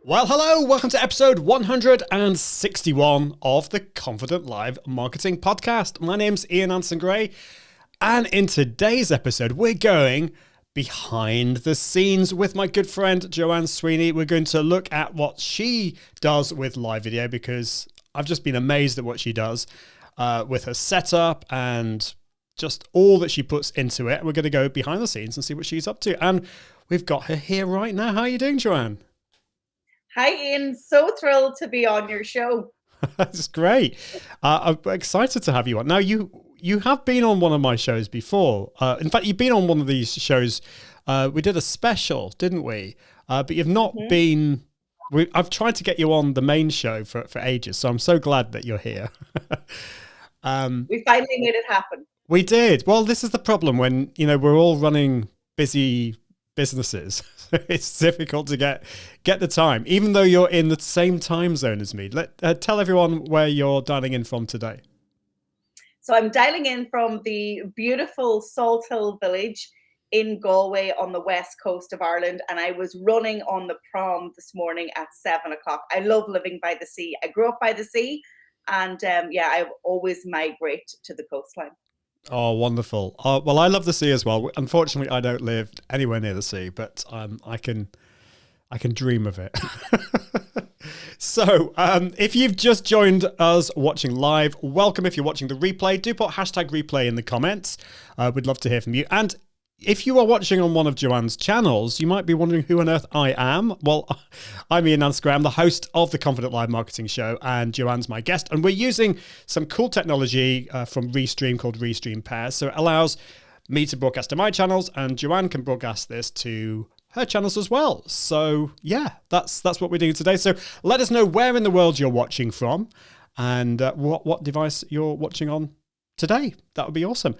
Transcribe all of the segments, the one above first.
Well, hello, welcome to episode 161 of the Confident Live Marketing Podcast. My name's Ian Anderson-Gray, and in today's episode, we're going behind the scenes with my good friend Joanne Sweeney. We're going to look at what she does with live video, because I've just been amazed at what she does with her setup and just all that she puts into it. We're going to go behind the scenes and see what she's up to. And we've got her here right now. How are you doing, Joanne? Hi, Ian. So thrilled to be on your show. That's great. I'm excited to have you on. Now, you have been on one of my shows before. In fact, you've been on one of these shows. We did a special, didn't we? But you've not been... I've tried to get you on the main show for ages, so I'm so glad that you're here. We finally made it happen. We did. Well, this is the problem when, we're all running busy businesses. It's difficult to get the time, even though you're in the same time zone as me. Tell everyone where you're dialing in from today. So I'm dialing in from the beautiful Salt Hill village in Galway on the west coast of Ireland, and I was running on the prom this morning at 7 o'clock. I love living by the sea. I grew up by the sea, and I always migrate to the coastline. Oh, wonderful. Well, I love the sea as well. Unfortunately, I don't live anywhere near the sea, but I can dream of it. So if you've just joined us watching live, welcome. If you're watching the replay, do put hashtag replay in the comments. We'd love to hear from you. And if you are watching on one of Joanne's channels, you might be wondering who on earth I am. Well, I'm Ian Anderson-Gray. I'm the host of the Confident Live Marketing Show, and Joanne's my guest. And we're using some cool technology from Restream called Restream Pairs. So it allows me to broadcast to my channels, and Joanne can broadcast this to her channels as well. So yeah, that's what we're doing today. So let us know where in the world you're watching from and what device you're watching on today. That would be awesome.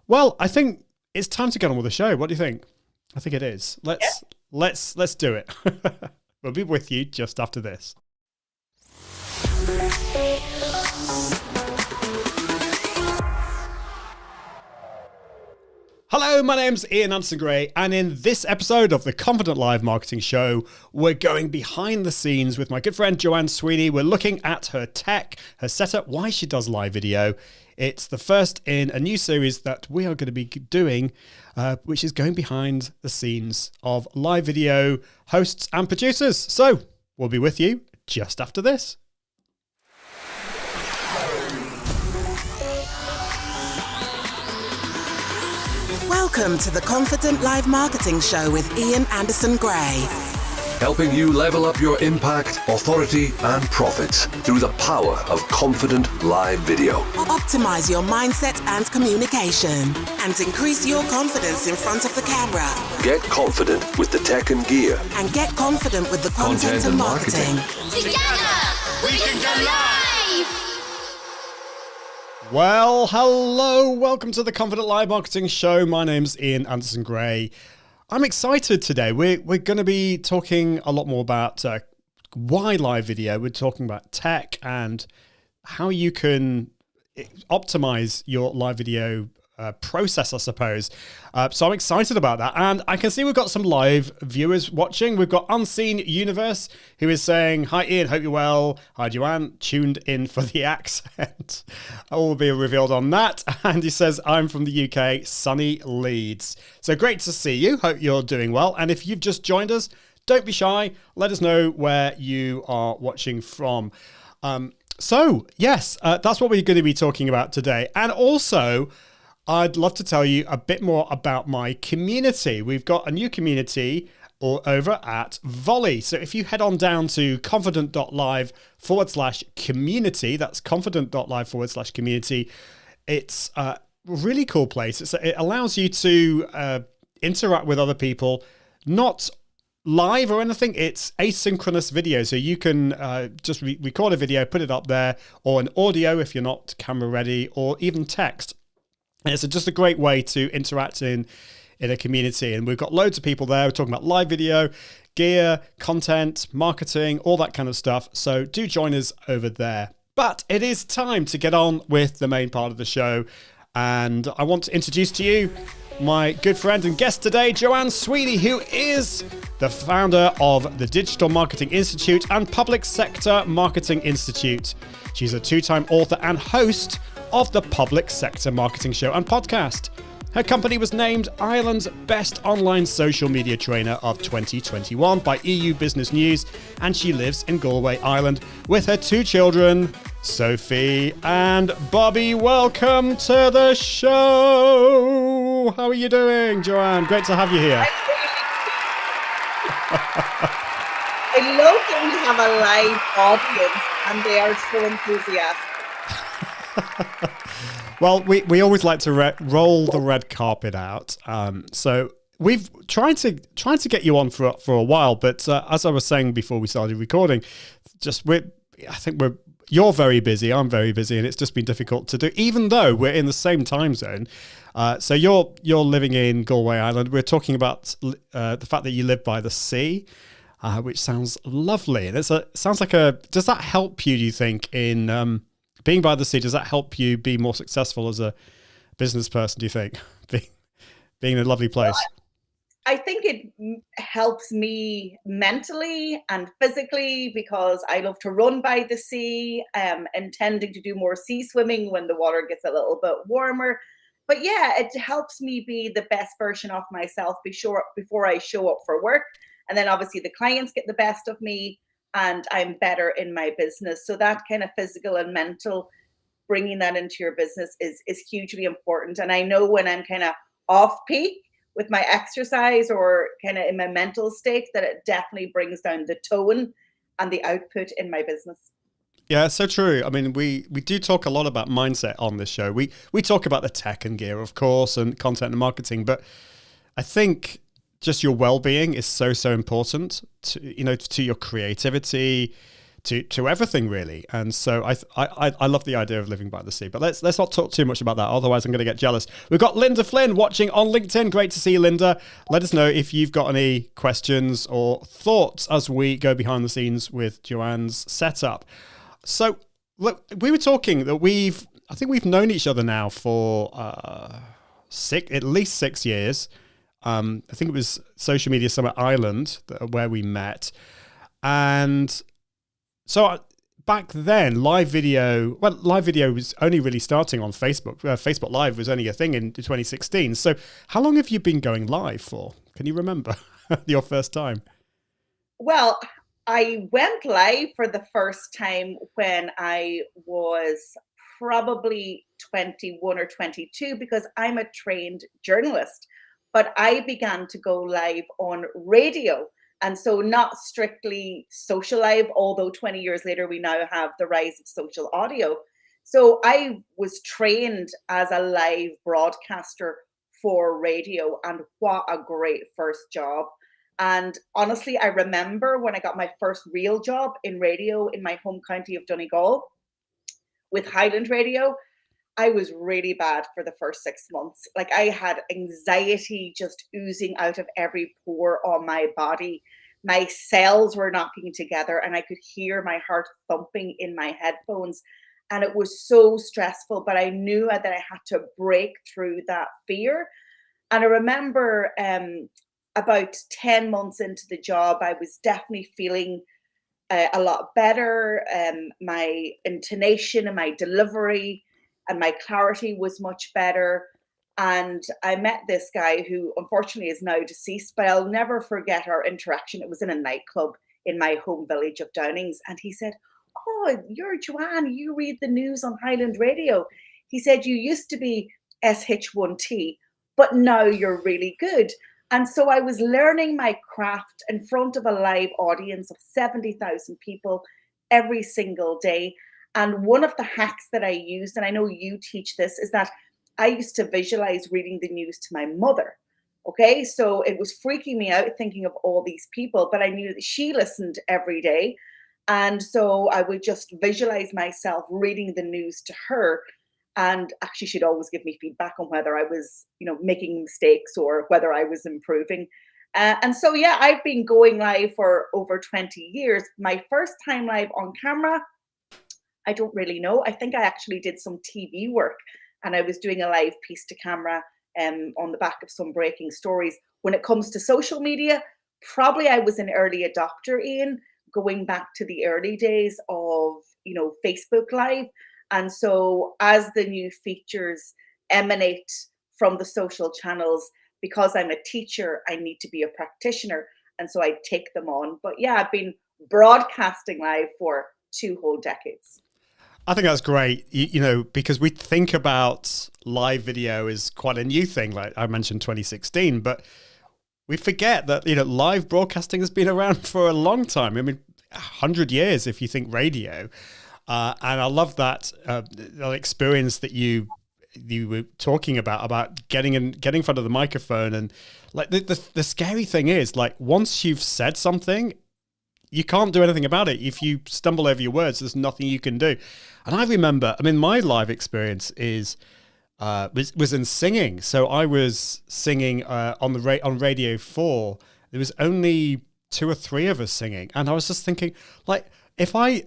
Well, I think it's time to get on with the show. What do you think? I think it is. Let's do it. We'll be with you just after this. Hello, my name's Ian Anderson-Gray, and in this episode of the Confident Live Marketing Show, we're going behind the scenes with my good friend Joanne Sweeney. We're looking at her tech, her setup, why she does live video. It's the first in a new series that we are going to be doing, which is going behind the scenes of live video hosts and producers. So we'll be with you just after this. Welcome to the Confident Live Marketing Show with Ian Anderson-Gray. Helping you level up your impact, authority, and profits through the power of confident live video. Optimize your mindset and communication, and increase your confidence in front of the camera. Get confident with the tech and gear. And get confident with the content and marketing. Together, we can go live! Well, hello. Welcome to the Confident Live Marketing Show. My name's Ian Anderson-Gray. I'm excited today. We're going to be talking a lot more about why live video. We're talking about tech and how you can optimize your live video process, I suppose. So I'm excited about that. And I can see we've got some live viewers watching. We've got Unseen Universe, who is saying, hi Ian, hope you're well. Hi Joanne, tuned in for the accent. All will be revealed on that. And he says, I'm from the UK, sunny Leeds. So great to see you. Hope you're doing well. And if you've just joined us, don't be shy. Let us know where you are watching from. So yes, that's what we're going to be talking about today. And also, I'd love to tell you a bit more about my community. We've got a new community over at Volley. So if you head on down to confident.live/community, that's confident.live/community, it's a really cool place. It allows you to interact with other people, not live or anything. It's asynchronous video. So you can just record a video, put it up there, or an audio if you're not camera ready, or even text. And it's just a great way to interact in a community. And we've got loads of people there. We're talking about live video, gear, content, marketing, all that kind of stuff. So do join us over there. But it is time to get on with the main part of the show. And I want to introduce to you my good friend and guest today, Joanne Sweeney, who is the founder of the Digital Marketing Institute and Public Sector Marketing Institute. She's a two-time author and host of the Public Sector Marketing Show and podcast. Her company was named Ireland's Best Online Social Media Trainer of 2021 by EU Business News, and she lives in Galway, Ireland, with her two children, Sophie and Bobby. Welcome to the show. How are you doing, Joanne? Great to have you here. I love that we have a live audience and they are so enthusiastic. Well, we always like to roll the red carpet out. So we've tried to get you on for a while, but as I was saying before we started recording, you're very busy, I'm very busy, and it's just been difficult to do, even though we're in the same time zone. So you're living in Galway, Ireland. We're talking about the fact that you live by the sea, which sounds lovely. And does that help you, do you think, in being by the sea? Does that help you be more successful as a business person, do you think, being in a lovely place? Well, I think it helps me mentally and physically because I love to run by the sea, intending to do more sea swimming when the water gets a little bit warmer. But yeah, it helps me be the best version of myself before I show up for work. And then obviously the clients get the best of me and I'm better in my business. So that kind of physical and mental, bringing that into your business is hugely important. And I know when I'm kind of off peak with my exercise or kind of in my mental state, that it definitely brings down the tone and the output in my business. Yeah, so true. I mean, we do talk a lot about mindset on this show. We talk about the tech and gear, of course, and content and marketing, but I think just your well-being is so important to your creativity, to everything really. And so I love the idea of living by the sea. But let's not talk too much about that, otherwise I'm going to get jealous. We've got Linda Flynn watching on LinkedIn. Great to see you, Linda. Let us know if you've got any questions or thoughts as we go behind the scenes with Joanne's setup. So look, we were talking that I think we've known each other now for at least 6 years. I think it was Social Media Summit Ireland where we met. And so back then, live video was only really starting on Facebook. Facebook Live was only a thing in 2016. So how long have you been going live for? Can you remember your first time? Well, I went live for the first time when I was probably 21 or 22 because I'm a trained journalist. But I began to go live on radio. And so not strictly social live, although 20 years later, we now have the rise of social audio. So I was trained as a live broadcaster for radio, and what a great first job. And honestly, I remember when I got my first real job in radio in my home county of Donegal with Highland Radio. I was really bad for the first 6 months. Like I had anxiety just oozing out of every pore on my body. My cells were knocking together and I could hear my heart thumping in my headphones. And it was so stressful, but I knew that I had to break through that fear. And I remember about 10 months into the job, I was definitely feeling a lot better. My intonation and my delivery and my clarity was much better. And I met this guy who unfortunately is now deceased, but I'll never forget our interaction. It was in a nightclub in my home village of Downings. And he said, "Oh, you're Joanne, you read the news on Highland Radio." He said, "You used to be SH1T, but now you're really good." And so I was learning my craft in front of a live audience of 70,000 people every single day. And one of the hacks that I used, and I know you teach this, is that I used to visualize reading the news to my mother. Okay, so it was freaking me out thinking of all these people, but I knew that she listened every day. And so I would just visualize myself reading the news to her. And actually, she'd always give me feedback on whether I was, making mistakes or whether I was improving. And so, yeah, I've been going live for over 20 years. My first time live on camera, I don't really know. I think I actually did some TV work and I was doing a live piece to camera on the back of some breaking stories. When it comes to social media, probably I was an early adopter, Ian, going back to the early days of, Facebook Live. And so as the new features emanate from the social channels, because I'm a teacher, I need to be a practitioner. And so I take them on. But yeah, I've been broadcasting live for 2 whole decades. I think that's great, because we think about live video as quite a new thing, like I mentioned 2016, but we forget that, live broadcasting has been around for a long time. I mean, 100 years if you think radio. And I love that experience that you were talking about getting in front of the microphone. And like the scary thing is, like, once you've said something, you can't do anything about it. If you stumble over your words, there's nothing you can do. And I remember, my live experience was in singing. So I was singing on Radio 4. There was only 2 or 3 of us singing, and I was just thinking, like, if I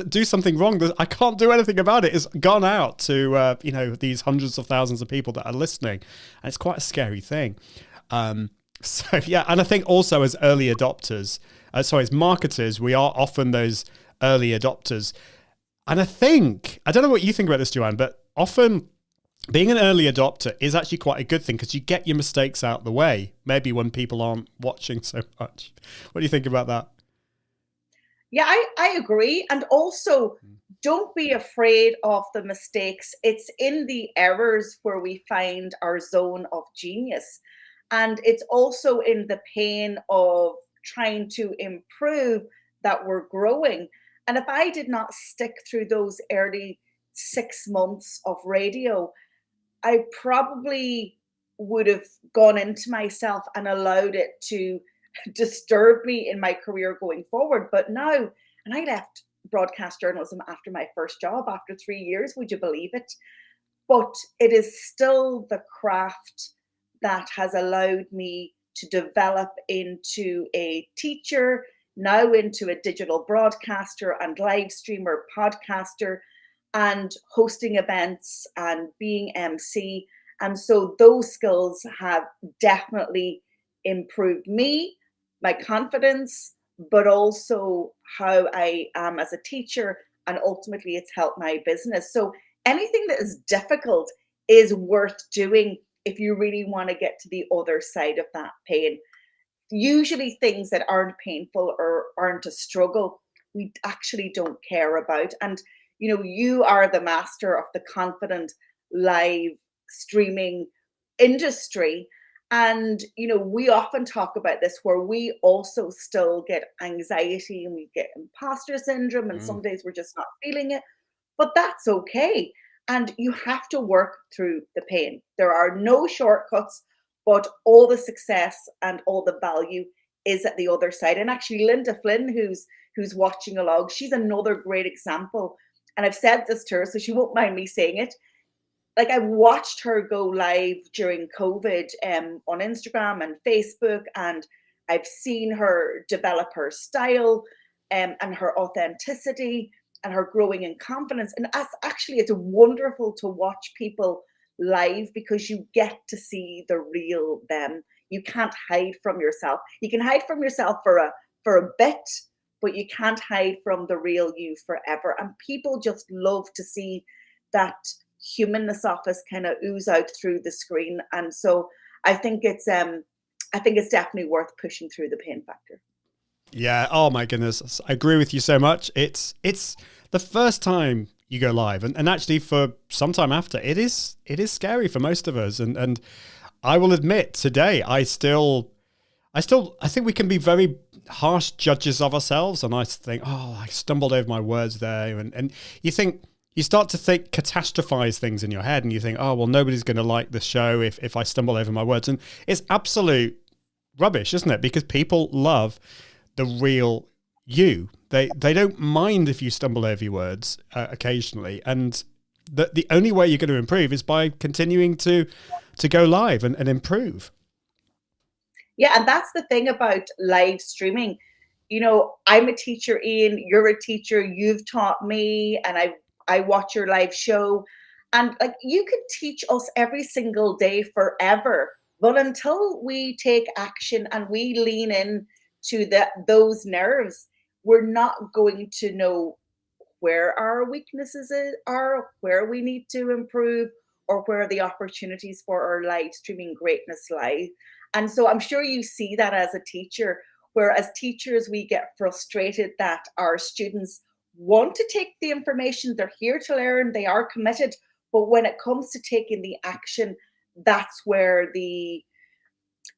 do something wrong, I can't do anything about it. It's gone out to these hundreds of thousands of people that are listening, and it's quite a scary thing. So yeah, and I think also as early adopters, as marketers, we are often those early adopters. And I don't know what you think about this, Joanne, but often being an early adopter is actually quite a good thing because you get your mistakes out the way, maybe when people aren't watching so much. What do you think about that? Yeah, I agree. And also, don't be afraid of the mistakes. It's in the errors where we find our zone of genius. And it's also in the pain of trying to improve that we're growing. And if I did not stick through those early 6 months of radio, I probably would have gone into myself and allowed it to disturb me in my career going forward. But now, and I left broadcast journalism after my first job, after 3 years, would you believe it? But it is still the craft that has allowed me to develop into a teacher, now into a digital broadcaster and live streamer, podcaster, and hosting events and being MC. And so those skills have definitely improved me, my confidence, but also how I am as a teacher. And ultimately, it's helped my business. So anything that is difficult is worth doing if you really want to get to the other side of that pain. Usually things that aren't painful or aren't a struggle, we actually don't care about. And, you are the master of the confident live streaming industry. And, we often talk about this where we also still get anxiety and we get imposter syndrome, and some days we're just not feeling it, but that's okay. And you have to work through the pain. There are no shortcuts, but all the success and all the value is at the other side. And actually, Linda Flynn, who's watching along, she's another great example. And I've said this to her, so she won't mind me saying it. Like, I watched her go live during COVID on Instagram and Facebook, and I've seen her develop her style and her authenticity and her growing in confidence. And it's wonderful to watch people live because you get to see the real them. You can't hide from yourself. You can hide from yourself for a bit, but you can't hide from the real you forever. And people just love to see that humanness of us kind of ooze out through the screen. And so I think it's definitely worth pushing through the pain factor. Yeah. Oh my goodness. I agree with you so much. It's the first time you go live, and actually for some time after, it is scary for most of us. And I will admit today, I think we can be very harsh judges of ourselves. And I think, oh, I stumbled over my words there. And you start to catastrophize things in your head, and you think, oh, well, nobody's going to like the show if I stumble over my words. And it's absolute rubbish, isn't it? Because people love the real you. They don't mind if you stumble over your words occasionally. And the only way you're going to improve is by continuing to go live and improve. Yeah, and that's the thing about live streaming. I'm a teacher, Ian, you're a teacher, you've taught me, and I watch your live show. And like, you could teach us every single day forever, but until we take action and we lean in to those nerves, we're not going to know where our weaknesses are, where we need to improve, or where the opportunities for our live streaming greatness lie. And so I'm sure you see that as a teacher, where as teachers, we get frustrated that our students want to take the information, they're here to learn, they are committed. But when it comes to taking the action, that's where the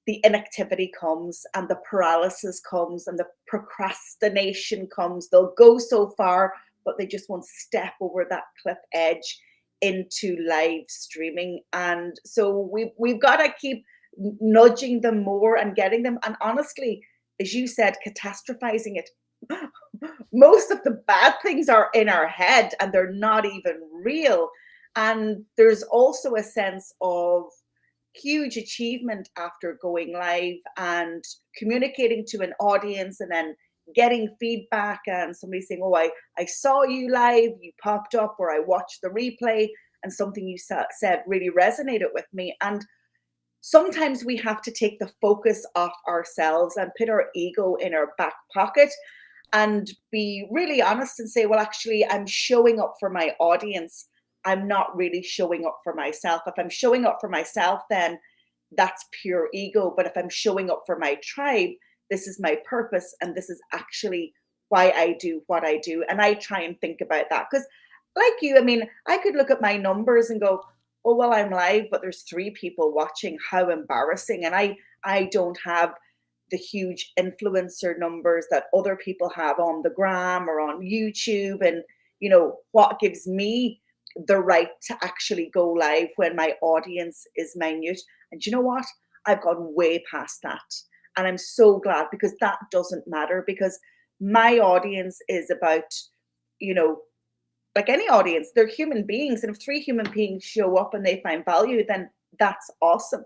inactivity comes, and the paralysis comes, and the procrastination comes. They'll go so far, but they just won't step over that cliff edge into live streaming. And so we've got to keep nudging them more and getting them. And honestly, as you said, catastrophizing it. Most of the bad things are in our head and they're not even real. And there's also a sense of huge achievement after going live and communicating to an audience, and then getting feedback and somebody saying, oh, I saw you live, you popped up, or I watched the replay and something you said really resonated with me. And sometimes we have to take the focus off ourselves and put our ego in our back pocket and be really honest and say, well, actually, I'm showing up for my audience. I'm not really showing up for myself. If I'm showing up for myself, then that's pure ego. But if I'm showing up for my tribe, this is my purpose, and this is actually why I do what I do. And I try and think about that, because like you, I mean, I could look at my numbers and go, oh, well, I'm live, but there's 3 people watching. How embarrassing. And I don't have the huge influencer numbers that other people have on the gram or on YouTube. And, you know, what gives me the right to actually go live when my audience is minute? And you know what? I've gone way past that. And I'm so glad, because that doesn't matter, because my audience is about, you know, like any audience, they're human beings. And if 3 human beings show up and they find value, then that's awesome.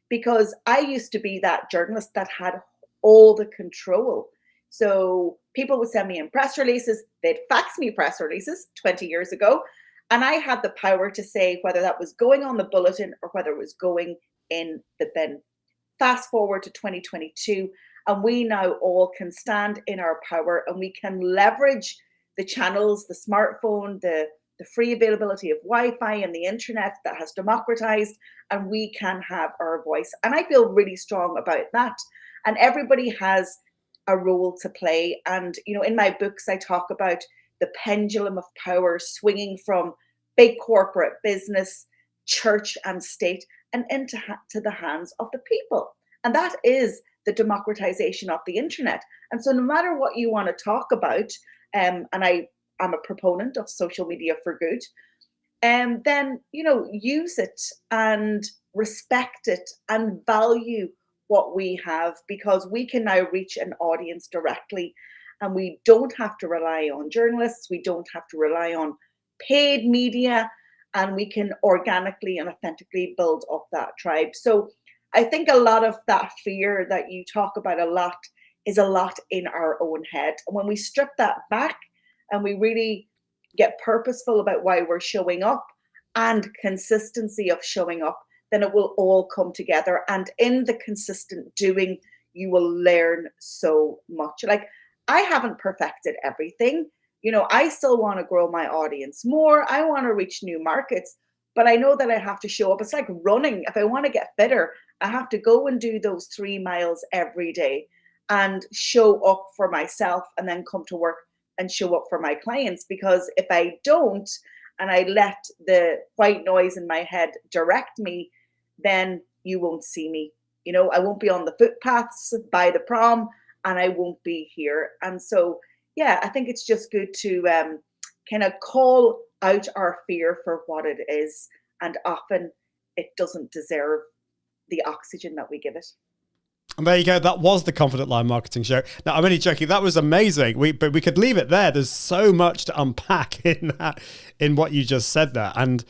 Because I used to be that journalist that had all the control. So people would send me in press releases, they'd fax me press releases 20 years ago. And I had the power to say whether that was going on the bulletin or whether it was going in the bin. Fast forward to 2022, and we now all can stand in our power, and we can leverage the channels, the smartphone, the free availability of Wi-Fi and the internet that has democratized, and we can have our voice. And I feel really strong about that. And everybody has a role to play. And, you know, in my books, I talk about the pendulum of power swinging from big corporate business, church and state, and into the hands of the people. And that is the democratization of the internet. And so no matter what you want to talk about, and I'm a proponent of social media for good, then, you know, use it and respect it and value what we have, because we can now reach an audience directly, and we don't have to rely on journalists. We don't have to rely on paid media, and we can organically and authentically build up that tribe. So I think a lot of that fear that you talk about a lot is a lot in our own head. And when we strip that back and we really get purposeful about why we're showing up and consistency of showing up, then it will all come together. And in the consistent doing, you will learn so much. Like, I haven't perfected everything. You know, I still want to grow my audience more. I want to reach new markets, but I know that I have to show up. It's like running. If I want to get fitter, I have to go and do those 3 miles every day and show up for myself, and then come to work and show up for my clients. Because if I don't, and I let the white noise in my head direct me, then you won't see me. You know, I won't be on the footpaths by the prom, and I won't be here. And so, yeah, I think it's just good to kind of call out our fear for what it is. And often it doesn't deserve the oxygen that we give it. And there you go. That was the Confident Live Marketing Show. Now, I'm only joking. That was amazing. But we could leave it there. There's so much to unpack in that, in what you just said there. And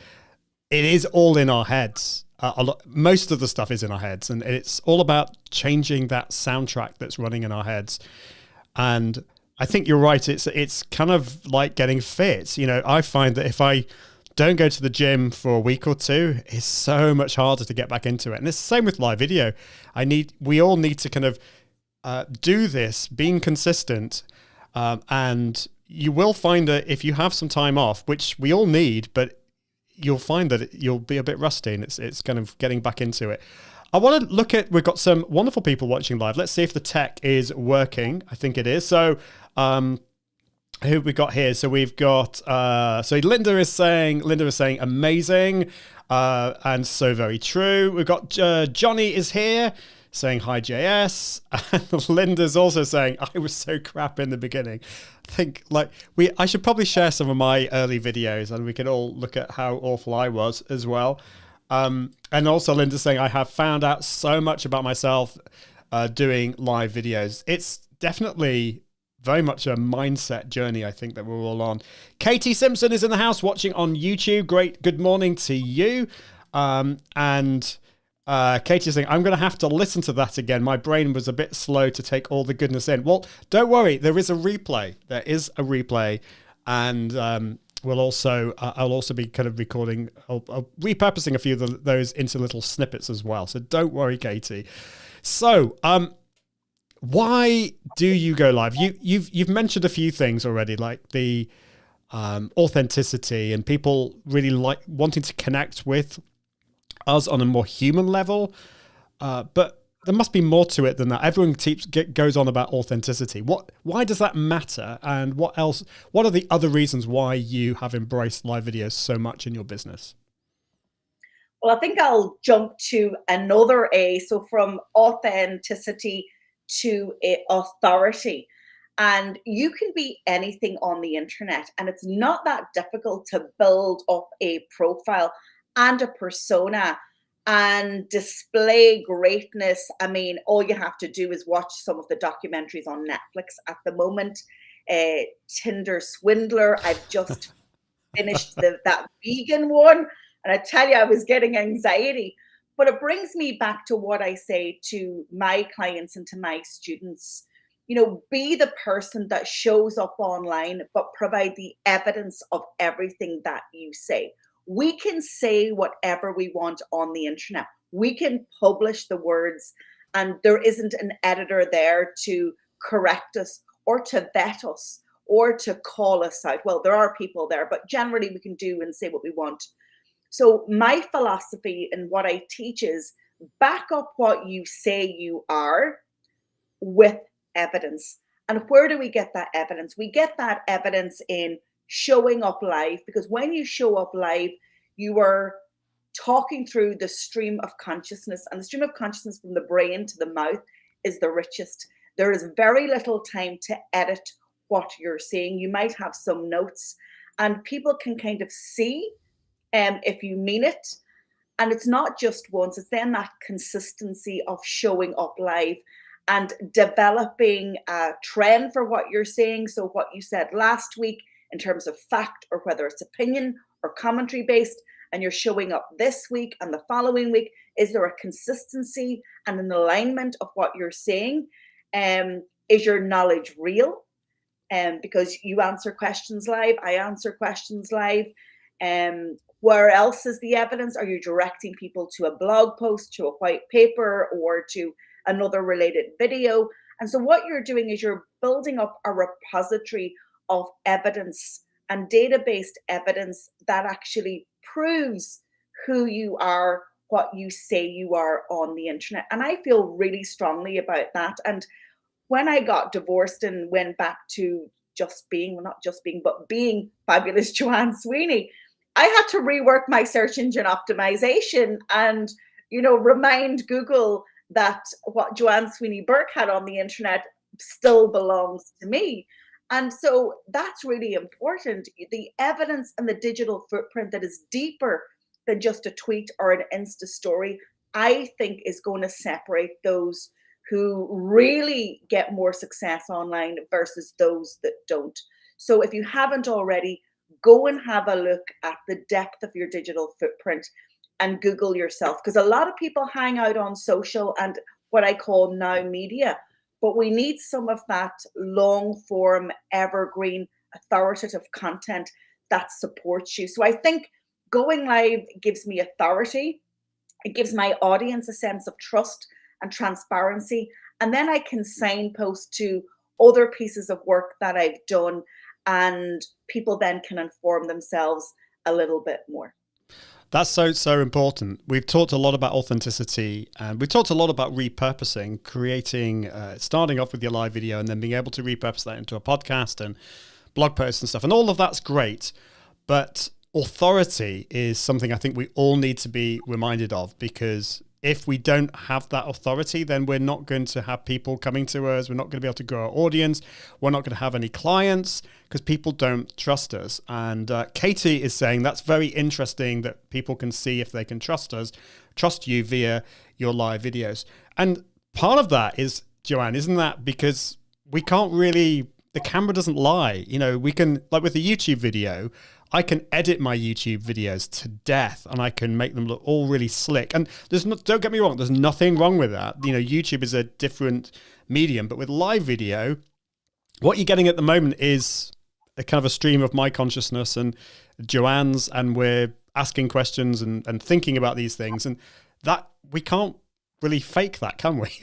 it is all in our heads. Most of the stuff is in our heads. And it's all about changing that soundtrack that's running in our heads. And I think you're right. It's kind of like getting fit. You know, I find that if I don't go to the gym for a week or two, it's so much harder to get back into it. And it's the same with live video. We all need to kind of do this, being consistent, and you will find that if you have some time off, which we all need, but you'll find that you'll be a bit rusty, and it's kind of getting back into it. I want to look at, we've got some wonderful people watching live. Let's see if the tech is working. I think it is. So, who we got here? So we've got, so Linda is saying amazing, and so very true. We've got Johnny is here saying hi JS, and Linda's also saying I was so crap in the beginning. I think I should probably share some of my early videos, and we can all look at how awful I was as well. And also Linda's saying I have found out so much about myself doing live videos. It's definitely very much a mindset journey, I think, that we're all on. Katie Simpson is in the house watching on YouTube. Great. Good morning to you. And Katie's saying, I'm going to have to listen to that again. My brain was a bit slow to take all the goodness in. Well, don't worry. There is a replay. And I'll also be kind of recording, I'll repurposing a few of those into little snippets as well. So don't worry, Katie. So, why do you go live? You've mentioned a few things already, like the authenticity and people really like wanting to connect with us on a more human level. But there must be more to it than that. Everyone goes on about authenticity. Why does that matter? And what else? What are the other reasons why you have embraced live videos so much in your business? Well, I think I'll jump to another A. So from authenticity to authority. And you can be anything on the internet, and it's not that difficult to build up a profile and a persona and display greatness. I mean, all you have to do is watch some of the documentaries on Netflix at the moment. Tinder Swindler, I've just finished that vegan one, and I tell you, I was getting anxiety. But it brings me back to what I say to my clients and to my students. Be the person that shows up online, but provide the evidence of everything that you say. We can say whatever we want on the internet. We can publish the words, and there isn't an editor there to correct us or to vet us or to call us out. Well, there are people there, but generally we can do and say what we want. So my philosophy and what I teach is back up what you say you are with evidence. And where do we get that evidence? We get that evidence in showing up live, because when you show up live, you are talking through the stream of consciousness, and the stream of consciousness from the brain to the mouth is the richest. There is very little time to edit what you're saying. You might have some notes, and people can kind of see if you mean it. And it's not just once, it's then that consistency of showing up live and developing a trend for what you're saying. So what you said last week in terms of fact, or whether it's opinion or commentary based, and you're showing up this week and the following week, is there a consistency and an alignment of what you're saying? Is your knowledge real? Because you answer questions live, I answer questions live. Where else is the evidence? Are you directing people to a blog post, to a white paper, or to another related video? And so what you're doing is you're building up a repository of evidence and data-based evidence that actually proves who you are, what you say you are on the internet. And I feel really strongly about that. And when I got divorced and went back to being fabulous Joanne Sweeney, I had to rework my search engine optimization and, remind Google that what Joanne Sweeney Burke had on the internet still belongs to me. And so that's really important. The evidence and the digital footprint that is deeper than just a tweet or an Insta story, I think is going to separate those who really get more success online versus those that don't. So if you haven't already, go and have a look at the depth of your digital footprint and Google yourself, because a lot of people hang out on social and what I call now media, but we need some of that long form, evergreen, authoritative content that supports you. So I think going live gives me authority. It gives my audience a sense of trust and transparency. And then I can signpost to other pieces of work that I've done, and people then can inform themselves a little bit more. That's so important. We've talked a lot about authenticity, and we've talked a lot about repurposing, creating, starting off with your live video and then being able to repurpose that into a podcast and blog posts and stuff. And all of that's great. But authority is something I think we all need to be reminded of, because if we don't have that authority, then we're not going to have people coming to us. We're not going to be able to grow our audience. We're not going to have any clients because people don't trust us. And Katie is saying that's very interesting that people can see if they can trust you via your live videos. And part of that is, Joanne, isn't that because we can't really, the camera doesn't lie. You know, we can, like with a YouTube video, I can edit my YouTube videos to death and I can make them look all really slick. And don't get me wrong, there's nothing wrong with that. You know, YouTube is a different medium, but with live video, what you're getting at the moment is a kind of a stream of my consciousness and Joanne's, and we're asking questions and thinking about these things. And that, we can't really fake that, can we?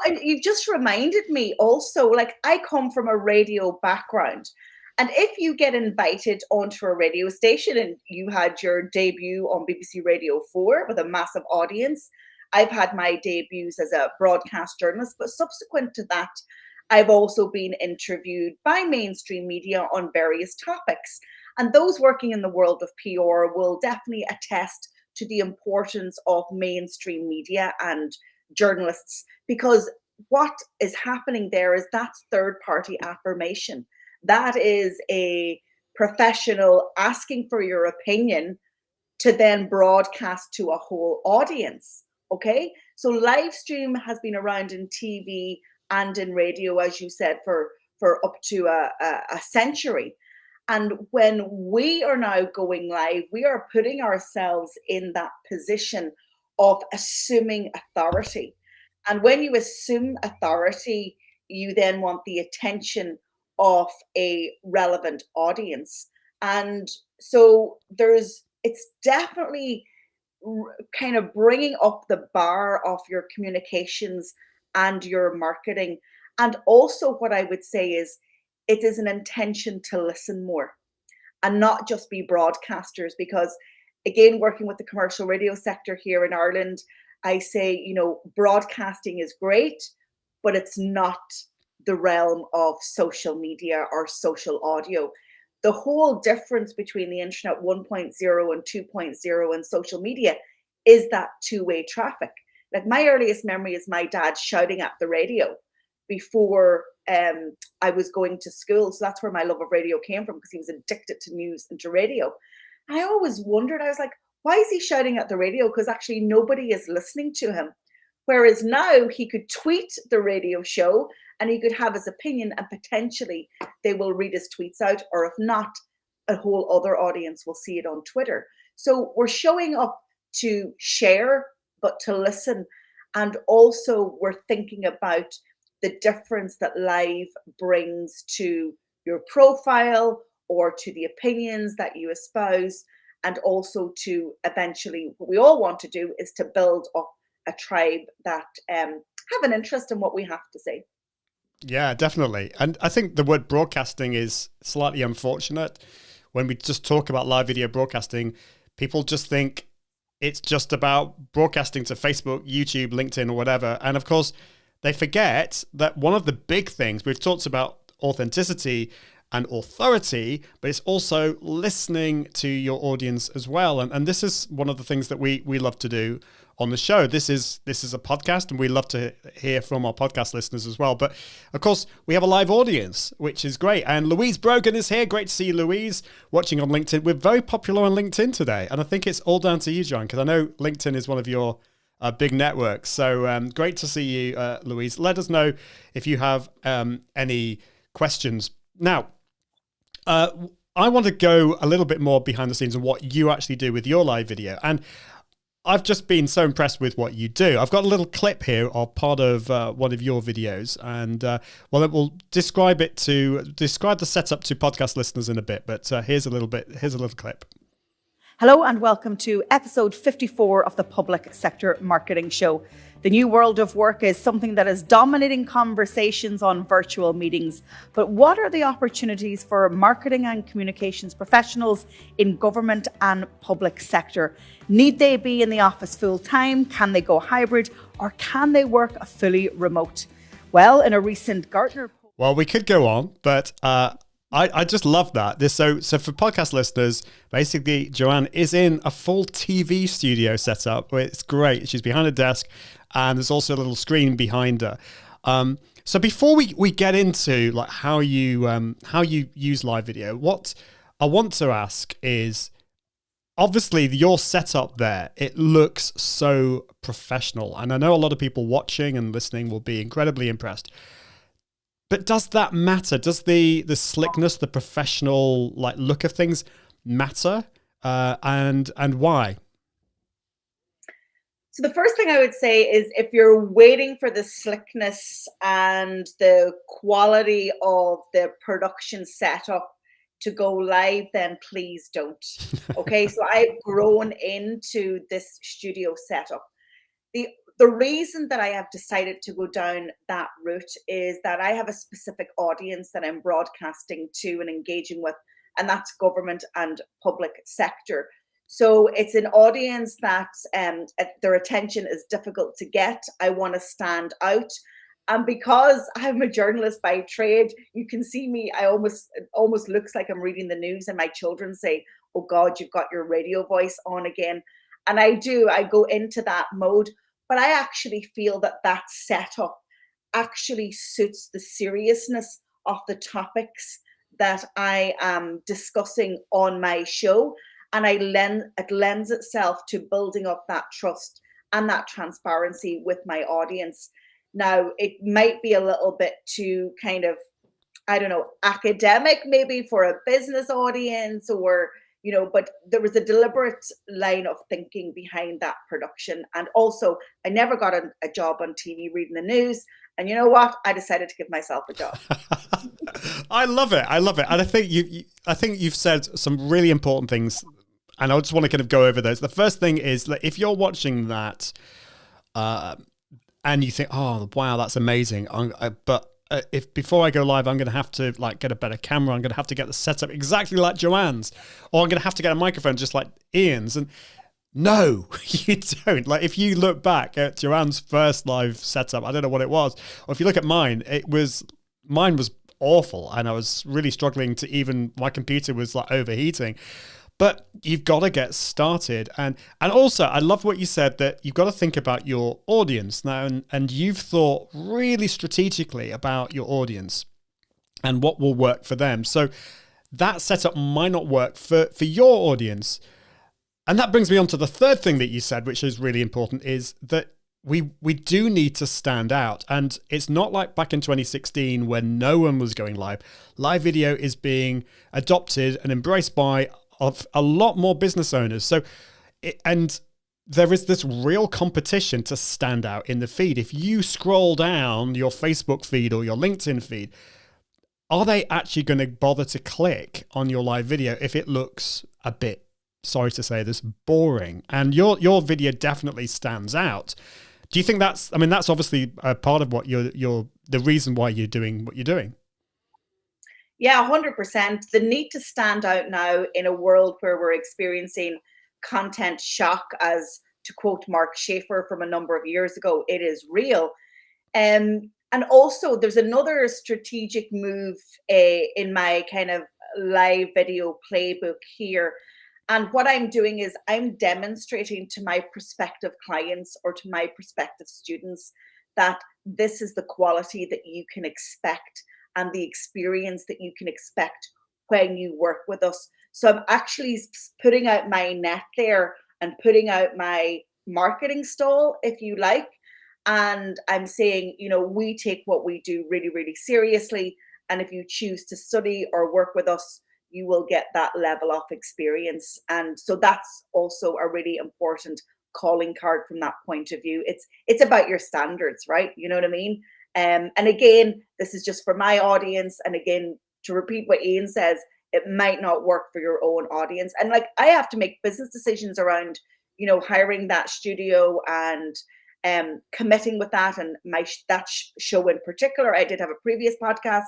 And you've just reminded me also, like, I come from a radio background. And if you get invited onto a radio station, and you had your debut on BBC Radio 4 with a massive audience, I've had my debuts as a broadcast journalist, but subsequent to that, I've also been interviewed by mainstream media on various topics. And those working in the world of PR will definitely attest to the importance of mainstream media and journalists, because what is happening there is that's third-party affirmation. That is a professional asking for your opinion to then broadcast to a whole audience. Okay, so live stream has been around in TV and in radio, as you said, for up to a century. And when we are now going live, we are putting ourselves in that position of assuming authority. And when you assume authority, you then want the attention of a relevant audience. And so it's definitely kind of bringing up the bar of your communications and your marketing. And also what I would say is, it is an intention to listen more and not just be broadcasters, because again, working with the commercial radio sector here in Ireland, I say, you know, broadcasting is great, but it's not the realm of social media or social audio. The whole difference between the internet 1.0 and 2.0 and social media is that two-way traffic. Like, my earliest memory is my dad shouting at the radio before I was going to school. So that's where my love of radio came from, because he was addicted to news and to radio. And I always wondered, I was like, why is he shouting at the radio? Because actually nobody is listening to him. Whereas now he could tweet the radio show and he could have his opinion, and potentially they will read his tweets out, or if not, a whole other audience will see it on Twitter. So we're showing up to share, but to listen. And also we're thinking about the difference that live brings to your profile or to the opinions that you espouse, and also to eventually, what we all want to do is to build up a tribe that have an interest in what we have to say. Yeah, definitely. And I think the word broadcasting is slightly unfortunate. When we just talk about live video broadcasting, people just think it's just about broadcasting to Facebook, YouTube, LinkedIn, or whatever. And of course, they forget that one of the big things, we've talked about authenticity and authority, but it's also listening to your audience as well. And this is one of the things that we love to do on the show. This is a podcast, and we love to hear from our podcast listeners as well. But of course, we have a live audience, which is great. And Louise Brogan is here. Great to see you, Louise, watching on LinkedIn. We're very popular on LinkedIn today. And I think it's all down to you, John, because I know LinkedIn is one of your big networks. So great to see you, Louise. Let us know if you have any questions. Now, I want to go a little bit more behind the scenes on what you actually do with your live video. And I've just been so impressed with what you do. I've got a little clip here of part of one of your videos, and well, it will describe the setup to podcast listeners in a bit. But here's a little clip. Hello and welcome to episode 54 of the Public Sector Marketing Show. The new world of work is something that is dominating conversations on virtual meetings. But what are the opportunities for marketing and communications professionals in government and public sector? Need they be in the office full time? Can they go hybrid? Or can they work fully remote? Well, in a recent Gartner poll... Well, we could go on, but I just love that. So for podcast listeners, basically, Joanne is in a full TV studio setup. It's great. She's behind a desk, and there's also a little screen behind her. So before we get into like how you use live video, what I want to ask is, obviously your setup there, it looks so professional, and I know a lot of people watching and listening will be incredibly impressed. But does that matter? Does the slickness, the professional like look of things matter? And why? So the first thing I would say is, if you're waiting for the slickness and the quality of the production setup to go live, then please don't. Okay, so I've grown into this studio setup. The reason that I have decided to go down that route is that I have a specific audience that I'm broadcasting to and engaging with, and that's government and public sector. So it's an audience that their attention is difficult to get. I want to stand out. And because I'm a journalist by trade, you can see me, it almost looks like I'm reading the news, and my children say, "Oh God, you've got your radio voice on again." And I go into that mode. But I actually feel that setup actually suits the seriousness of the topics that I am discussing on my show. And it lends itself to building up that trust and that transparency with my audience. Now, it might be a little bit too kind of, I don't know, academic maybe for a business audience, or but there was a deliberate line of thinking behind that production. And also, I never got a job on TV reading the news. And you know what? I decided to give myself a job. I love it. And I think you've said some really important things, and I just want to kind of go over those. The first thing is that if you're watching that, and you think, "Oh, wow, that's amazing," but if before I go live, I'm going to have to like get a better camera. I'm going to have to get the setup exactly like Joanne's, or I'm going to have to get a microphone just like Ian's. And no, you don't. Like, if you look back at Joanne's first live setup, I don't know what it was, or if you look at mine, mine was awful, and I was really struggling to even. My computer was like overheating. But you've got to get started. And also, I love what you said, that you've got to think about your audience now. And you've thought really strategically about your audience and what will work for them. So that setup might not work for your audience. And that brings me on to the third thing that you said, which is really important, is that we do need to stand out. And it's not like back in 2016 when no one was going live. Live video is being adopted and embraced by of a lot more business owners. So, and there is this real competition to stand out in the feed. If you scroll down your Facebook feed or your LinkedIn feed, are they actually going to bother to click on your live video if it looks a bit, sorry to say this, boring? And your video definitely stands out. Do you think that's obviously a part of what the reason why you're doing what you're doing? Yeah, 100%. The need to stand out now in a world where we're experiencing content shock, as to quote Mark Schaefer from a number of years ago, it is real. And also, there's another strategic move in my kind of live video playbook here. And what I'm doing is I'm demonstrating to my prospective clients or to my prospective students that this is the quality that you can expect and the experience that you can expect when you work with us. So I'm actually putting out my net there and putting out my marketing stall, if you like. And I'm saying, we take what we do really, really seriously. And if you choose to study or work with us, you will get that level of experience. And so that's also a really important calling card from that point of view. It's about your standards, right? You know what I mean? And again, this is just for my audience. And again, to repeat what Ian says, it might not work for your own audience. And like, I have to make business decisions around, hiring that studio and committing with that. And that show in particular, I did have a previous podcast,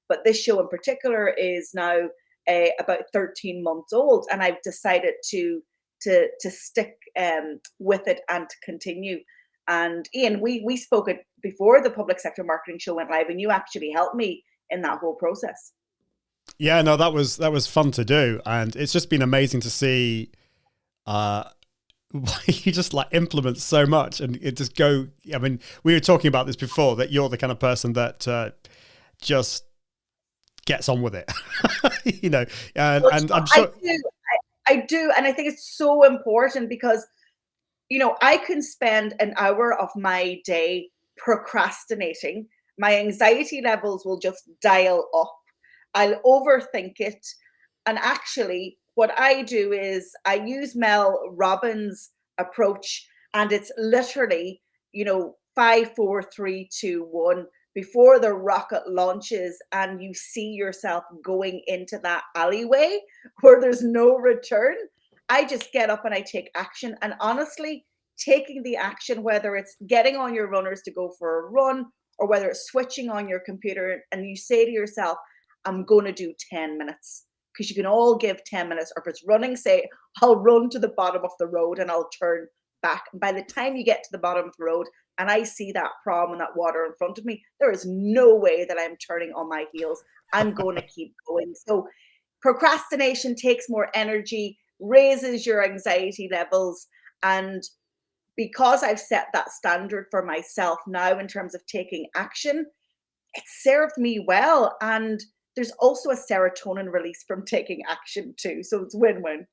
but this show in particular is now about 13 months old, and I've decided to stick with it and to continue. And Ian, we spoke it before the public sector marketing show went live, and you actually helped me in that whole process. Yeah, no, that was fun to do, and it's just been amazing to see. You just like implement so much, and it just go. I mean, we were talking about this before, that you're the kind of person that just gets on with it, and I'm sure I do, and I think it's so important because, I can spend an hour of my day procrastinating. My anxiety levels will just dial up. I'll overthink it, and actually, what I do is I use Mel Robbins approach, and it's literally, 5, 4, 3, 2, 1 before the rocket launches, and you see yourself going into that alleyway where there's no return. I just get up and I take action. And honestly, taking the action, whether it's getting on your runners to go for a run, or whether it's switching on your computer and you say to yourself, I'm going to do 10 minutes. Because you can all give 10 minutes, or if it's running, say, I'll run to the bottom of the road and I'll turn back. And by the time you get to the bottom of the road and I see that prom and that water in front of me, there is no way that I'm turning on my heels. I'm going to keep going. So procrastination takes more energy, raises your anxiety levels. And because I've set that standard for myself now in terms of taking action, it served me well. And there's also a serotonin release from taking action too. So it's win-win.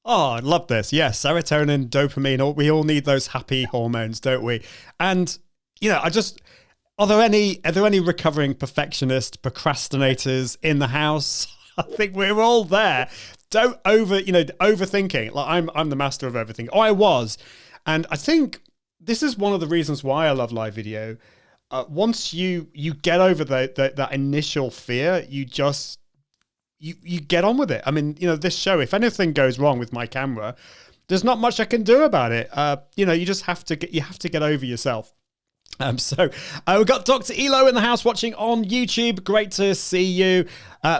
Oh, I love this. Yes, serotonin, dopamine, we all need those happy hormones, don't we? And, are there any recovering perfectionist procrastinators in the house? I think we're all there. Don't overthinking. Like I'm the master of overthinking. Oh, I was. And I think this is one of the reasons why I love live video. Once you get over that initial fear, you get on with it. I mean, this show, if anything goes wrong with my camera, there's not much I can do about it. You just have to get over yourself. So we've got Dr. Elo in the house watching on YouTube. Great to see you.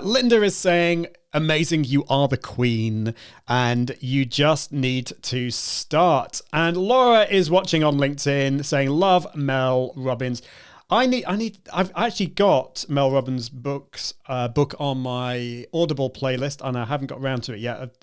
Linda is saying, amazing, you are the queen and you just need to start. And Laura is watching on LinkedIn saying, love Mel Robbins. I've actually got Mel Robbins' book on my Audible playlist, and I haven't got around to it yet.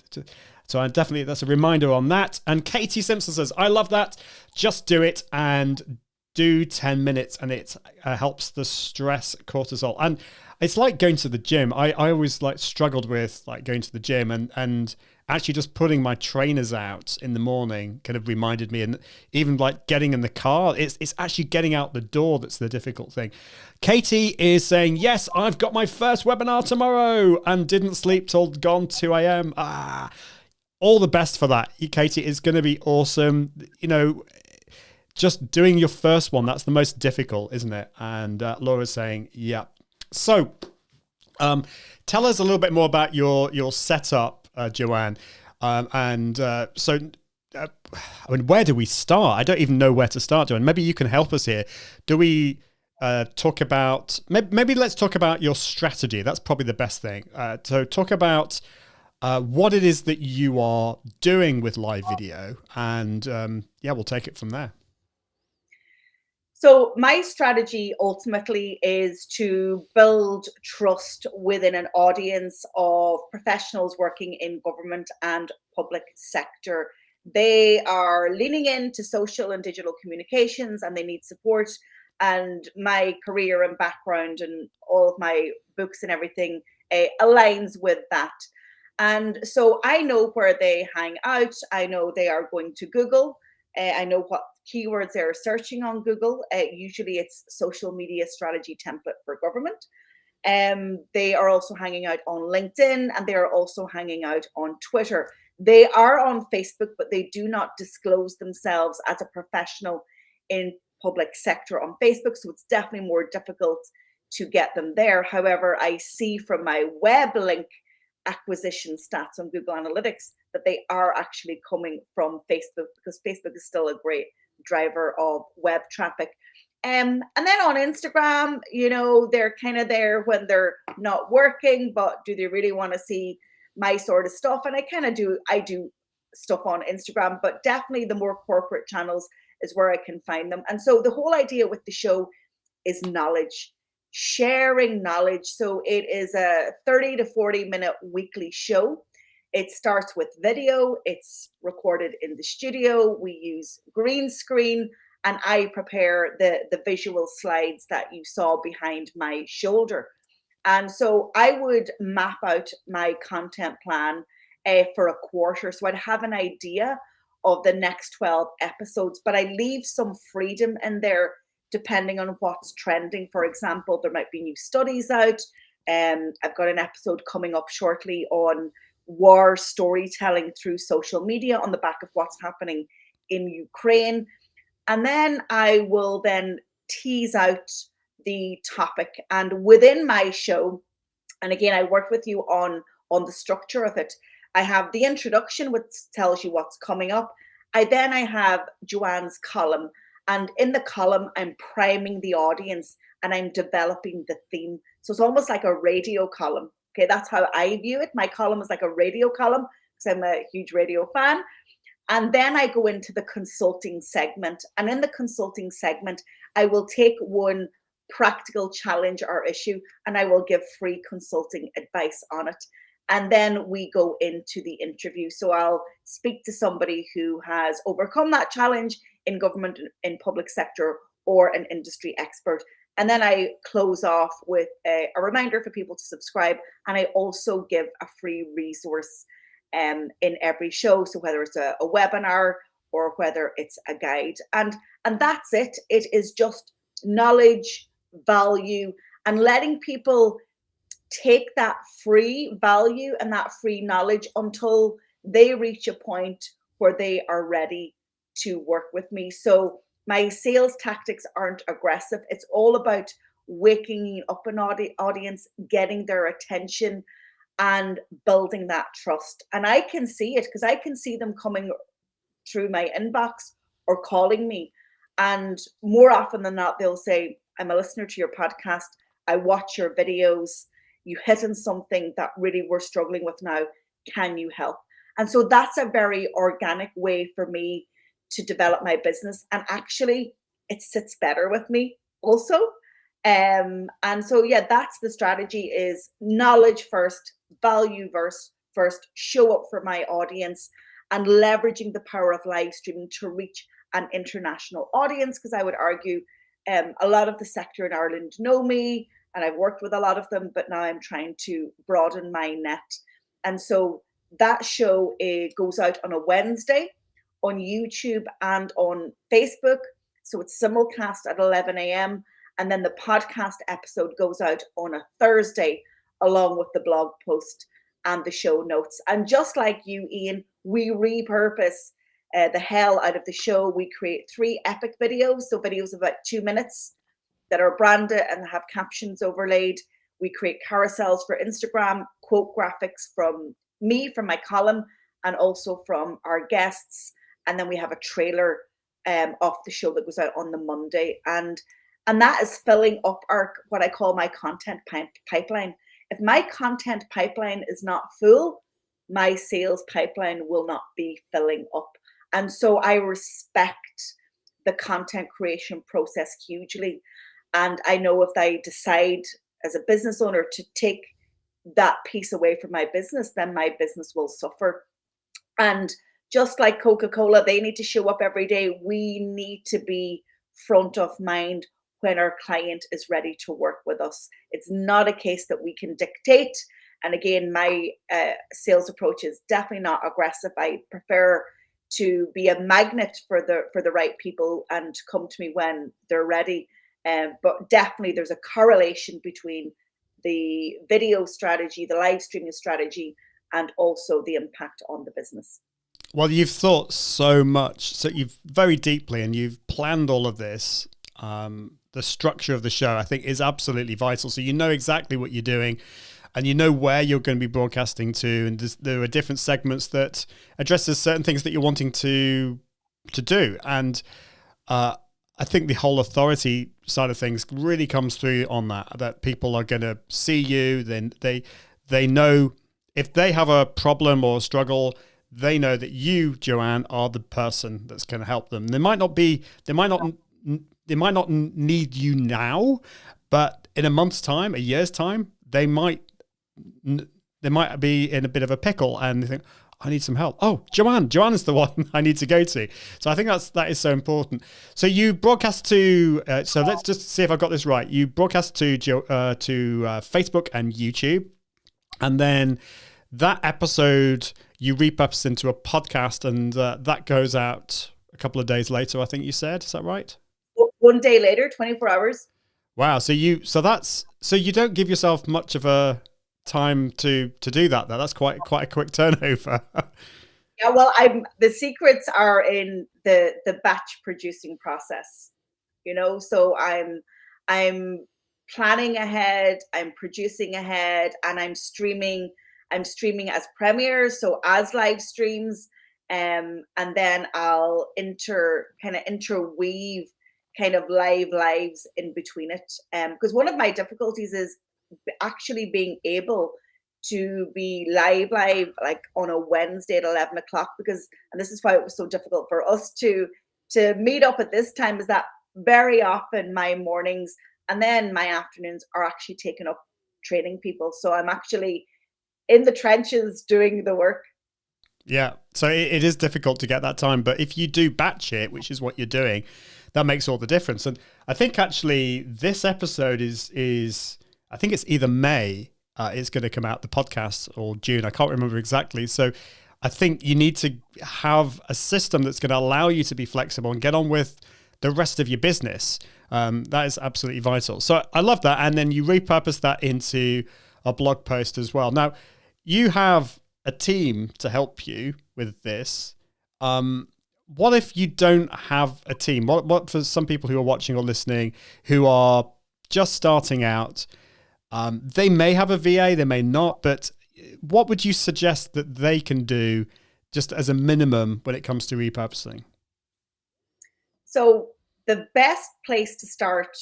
So that's a reminder on that. And Katie Simpson says, I love that. Just do it and do 10 minutes, and it helps the stress cortisol. And it's like going to the gym. I always struggled with going to the gym, and actually just putting my trainers out in the morning kind of reminded me, and even getting in the car, it's actually getting out the door that's the difficult thing. Katie is saying, yes, I've got my first webinar tomorrow and didn't sleep till gone 2 a.m. All the best for that, Katie. It's going to be awesome. Just doing your first one, that's the most difficult, isn't it? And Laura's saying, yeah. So tell us a little bit more about your setup, Joanne. Where do we start? I don't even know where to start, Joanne. Maybe you can help us here. Do we talk about, maybe let's talk about your strategy. That's probably the best thing. So talk about what it is that you are doing with live video, and we'll take it from there. So my strategy ultimately is to build trust within an audience of professionals working in government and public sector. They are leaning into social and digital communications, and they need support. And my career and background and all of my books and everything aligns with that. And so I know where they hang out. I know they are going to Google. I know what keywords they're searching on Google. Usually it's social media strategy template for government. They are also hanging out on LinkedIn, and they are also hanging out on Twitter. They are on Facebook, but they do not disclose themselves as a professional in public sector on Facebook. So it's definitely more difficult to get them there. However, I see from my web link acquisition stats on Google Analytics, that they are actually coming from Facebook, because Facebook is still a great driver of web traffic. And then on Instagram, they're kind of there when they're not working, but do they really want to see my sort of stuff? And I do stuff on Instagram, but definitely the more corporate channels is where I can find them. And so the whole idea with the show is knowledge, sharing knowledge. So it is a 30 to 40 minute weekly show. It starts with video. It's recorded in the studio. We use green screen, and I prepare the visual slides that you saw behind my shoulder. And so I would map out my content plan for a quarter. So I'd have an idea of the next 12 episodes, but I leave some freedom in there depending on what's trending. For example, there might be new studies out. I've got an episode coming up shortly on war storytelling through social media on the back of what's happening in Ukraine. And then I will then tease out the topic. And within my show, and again, I work with you on the structure of it. I have the introduction, which tells you what's coming up. I have Joanne's column. And in the column, I'm priming the audience and I'm developing the theme. So it's almost like a radio column. Okay, that's how I view it. My column is like a radio column because I'm a huge radio fan. And then I go into the consulting segment. And in the consulting segment, I will take one practical challenge or issue and I will give free consulting advice on it. And then we go into the interview. So I'll speak to somebody who has overcome that challenge in government, in public sector, or an industry expert. And then I close off with a reminder for people to subscribe. And I also give a free resource in every show. So whether it's a webinar or whether it's a guide. And that's it. It is just knowledge, value, and letting people take that free value and that free knowledge until they reach a point where they are ready to work with me. So my sales tactics aren't aggressive. It's all about waking up an audience, getting their attention, and building that trust. And I can see it because I can see them coming through my inbox or calling me. And more often than not, they'll say, I'm a listener to your podcast. I watch your videos. You hit on something that really we're struggling with now. Can you help? And so that's a very organic way for me to develop my business. And actually, it sits better with me also. And so, yeah, that's the strategy: is knowledge first, value first, show up for my audience, and leveraging the power of live streaming to reach an international audience. Because I would argue a lot of the sector in Ireland know me, and I've worked with a lot of them, but now I'm trying to broaden my net. And so that show goes out on a Wednesday on YouTube and on Facebook. So it's simulcast at 11 a.m. And then the podcast episode goes out on a Thursday, along with the blog post and the show notes. And just like you, Ian, we repurpose the hell out of the show. We create 3 epic videos. So videos of about 2 minutes that are branded and have captions overlaid. We create carousels for Instagram, quote graphics from me, from my column, and also from our guests. And then we have a trailer of the show that goes out on the Monday. And that is filling up what I call my content pipeline. If my content pipeline is not full, my sales pipeline will not be filling up. And so I respect the content creation process hugely. And I know if I decide as a business owner to take that piece away from my business, then my business will suffer. And just like Coca-Cola, they need to show up every day. We need to be front of mind when our client is ready to work with us. It's not a case that we can dictate. And again, my sales approach is definitely not aggressive. I prefer to be a magnet for the right people and come to me when they're ready. But definitely there's a correlation between the video strategy, the live streaming strategy, and also the impact on the business. Well, you've thought so much, so you've very deeply, and you've planned all of this. The structure of the show, I think, is absolutely vital. So you know exactly what you're doing. and you know where you're going to be broadcasting to, and there are different segments that addresses certain things that you're wanting to do. And I think the whole authority side of things really comes through on that people are going to see you, then they know if they have a problem or a struggle, they know that you, Joanne, are the person that's going to help them. They might not need you now, but in a month's time, a year's time, they might be in a bit of a pickle and they think, I need some help. Oh, Joanne is the one I need to go to. So I think that is so important. So you broadcast to, so let's just see if I've got this right. You broadcast to Facebook and YouTube, and then that episode you repurpose into a podcast, and that goes out a couple of days later, I think you said. Is that right? 1 day later, 24 hours. Wow. So you don't give yourself much of a time to do that though. That's quite a quick turnover. Yeah, well, the secrets are in the batch producing process, so I'm planning ahead, I'm producing ahead, and I'm streaming as premieres, so as live streams, and then I'll interweave kind of lives in between it, because one of my difficulties is actually being able to be live like on a Wednesday at 11 o'clock, and this is why it was so difficult for us to meet up at this time, is that very often my mornings and then my afternoons are actually taken up training people, so I'm actually in the trenches doing the work. Yeah, so it is difficult to get that time, but if you do batch it, which is what you're doing, that makes all the difference. And I think actually this episode is I think it's either May it's going to come out, the podcast, or June. I can't remember exactly. So I think you need to have a system that's going to allow you to be flexible and get on with the rest of your business. That is absolutely vital. So I love that. And then you repurpose that into a blog post as well. Now, you have a team to help you with this. What if you don't have a team? What for some people who are watching or listening who are just starting out? They may have a VA, they may not, but what would you suggest that they can do just as a minimum when it comes to repurposing? So the best place to start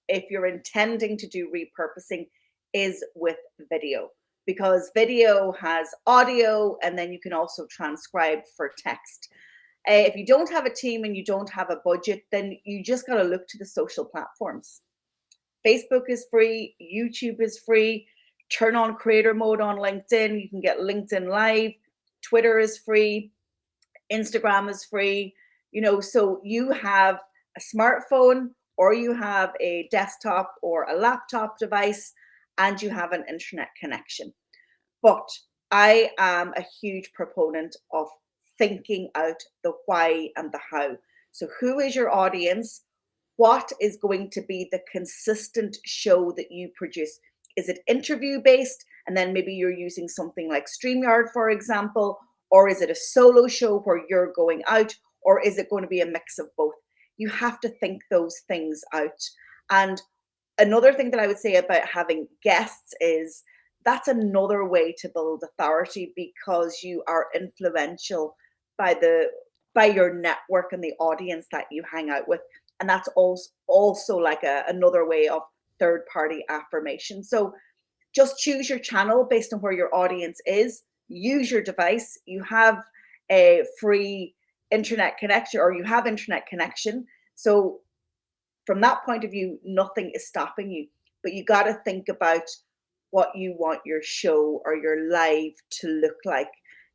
if you're intending to do repurposing is with video, because video has audio and then you can also transcribe for text. If you don't have a team and you don't have a budget, then you just got to look to the social platforms. Facebook is free, YouTube is free, turn on creator mode on LinkedIn, you can get LinkedIn Live, Twitter is free, Instagram is free, so you have a smartphone or you have a desktop or a laptop device and you have an internet connection. But I am a huge proponent of thinking out the why and the how. So who is your audience? What is going to be the consistent show that you produce? Is it interview based? And then maybe you're using something like StreamYard, for example, or is it a solo show where you're going out, or is it going to be a mix of both? You have to think those things out. And another thing that I would say about having guests is that's another way to build authority, because you are influential by your network and the audience that you hang out with. And that's also like another way of third-party affirmation. So just choose your channel based on where your audience is. Use your device. You have a free internet connection, or you have internet connection. So from that point of view, nothing is stopping you. But you got to think about what you want your show or your live to look like.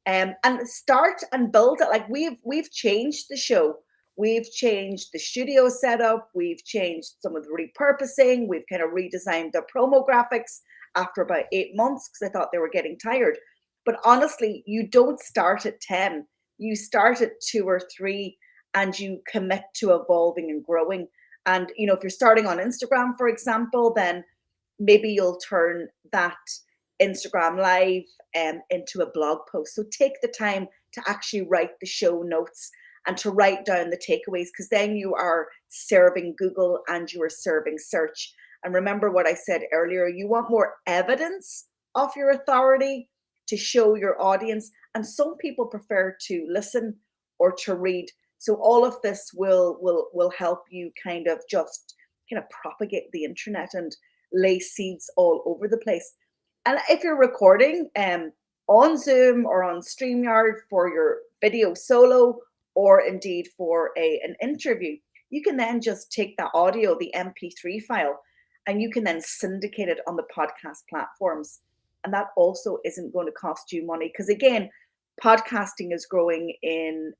And start and build it. Like we've changed the show. We've changed the studio setup. We've changed some of the repurposing. We've kind of redesigned the promo graphics after about 8 months because I thought they were getting tired. But honestly, you don't start at 10. You start at 2 or 3 and you commit to evolving and growing. And, if you're starting on Instagram, for example, then maybe you'll turn that Instagram live into a blog post. So take the time to actually write the show notes and to write down the takeaways, because then you are serving Google and you are serving search. And remember what I said earlier, you want more evidence of your authority to show your audience. And some people prefer to listen or to read. So all of this will help you kind of propagate the internet and lay seeds all over the place. And if you're recording on Zoom or on StreamYard for your video solo, or indeed for an interview, you can then just take that audio, the MP3 file, and you can then syndicate it on the podcast platforms. And that also isn't going to cost you money, because again, podcasting is growing in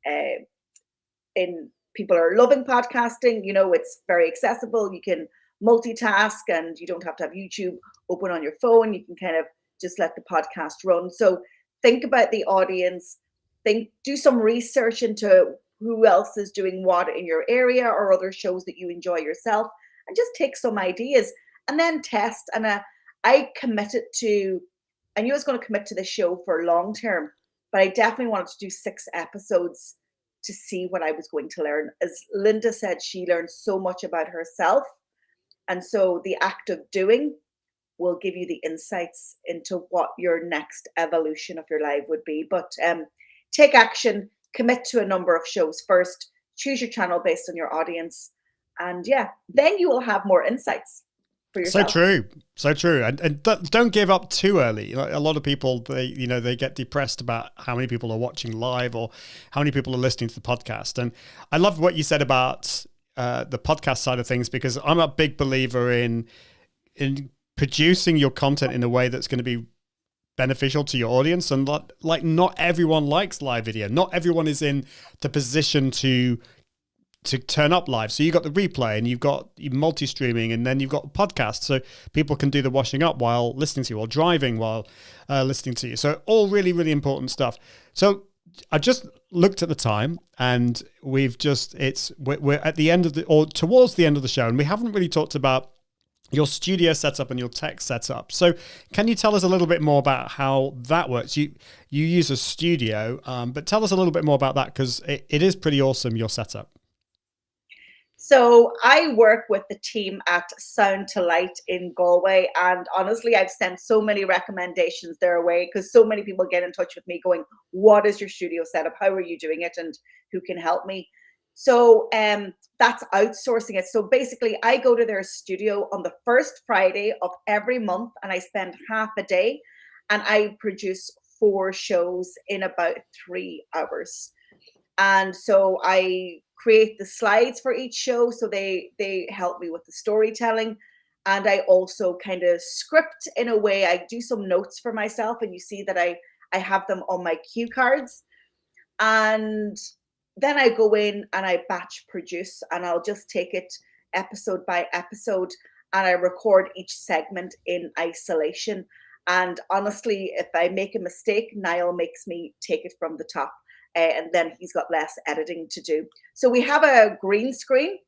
people are loving podcasting. It's very accessible. You can multitask and you don't have to have YouTube open on your phone. You can kind of just let the podcast run. So think about the audience, do some research into who else is doing what in your area or other shows that you enjoy yourself, and just take some ideas and then test. And I committed to, I knew I was going to commit to the show for long term, but I definitely wanted to do 6 episodes to see what I was going to learn. As Linda said, she learned so much about herself. And so the act of doing will give you the insights into what your next evolution of your life would be. But take action, commit to a number of shows first, choose your channel based on your audience. And then you will have more insights for yourself. So true. And don't give up too early. A lot of people, they get depressed about how many people are watching live or how many people are listening to the podcast. And I love what you said about the podcast side of things, because I'm a big believer in producing your content in a way that's going to be beneficial to your audience. And not everyone likes live video. Not everyone is in the position to turn up live. So you've got the replay and you've got multi-streaming, and then you've got podcasts. So people can do the washing up while listening to you, or driving while listening to you. So all really, really important stuff. So I just looked at the time, and we're at the end of or towards the end of the show, and we haven't really talked about your studio setup and your tech setup. So can you tell us a little bit more about how that works? You use a studio, but tell us a little bit more about that, because it is pretty awesome, your setup. So I work with the team at Sound to Light in Galway, and honestly, I've sent so many recommendations their way, because so many people get in touch with me going, what is your studio setup? How are you doing it? And who can help me? So that's outsourcing it. So basically, I go to their studio on the first Friday of every month, and I spend half a day, and I produce 4 shows in about 3 hours. And so I create the slides for each show, so they help me with the storytelling. And I also kind of script in a way. I do some notes for myself, and you see that I have them on my cue cards. And then I go in and I batch produce, and I'll just take it episode by episode, and I record each segment in isolation. And honestly, if I make a mistake, Niall makes me take it from the top. And then he's got less editing to do. So we have a green screen,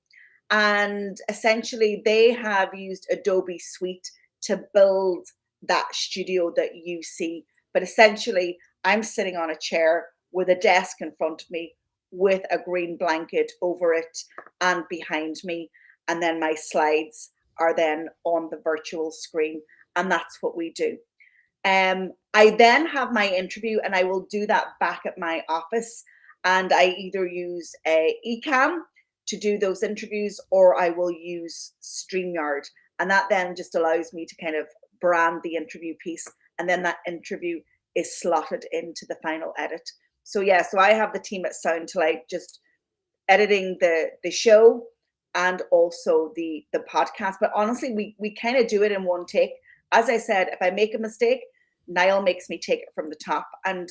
and essentially they have used Adobe Suite to build that studio that you see. But essentially, I'm sitting on a chair with a desk in front of me with a green blanket over it and behind me. And then my slides are then on the virtual screen. And that's what we do. I then have my interview, and I will do that back at my office, and I either use a eCam to do those interviews, or I will use StreamYard, and that then just allows me to kind of brand the interview piece, and then that interview is slotted into the final edit. So so I have the team at Sound to Light just editing the show and also the podcast. But honestly, we kind of do it in one take. As I said, if I make a mistake, Niall makes me take it from the top. And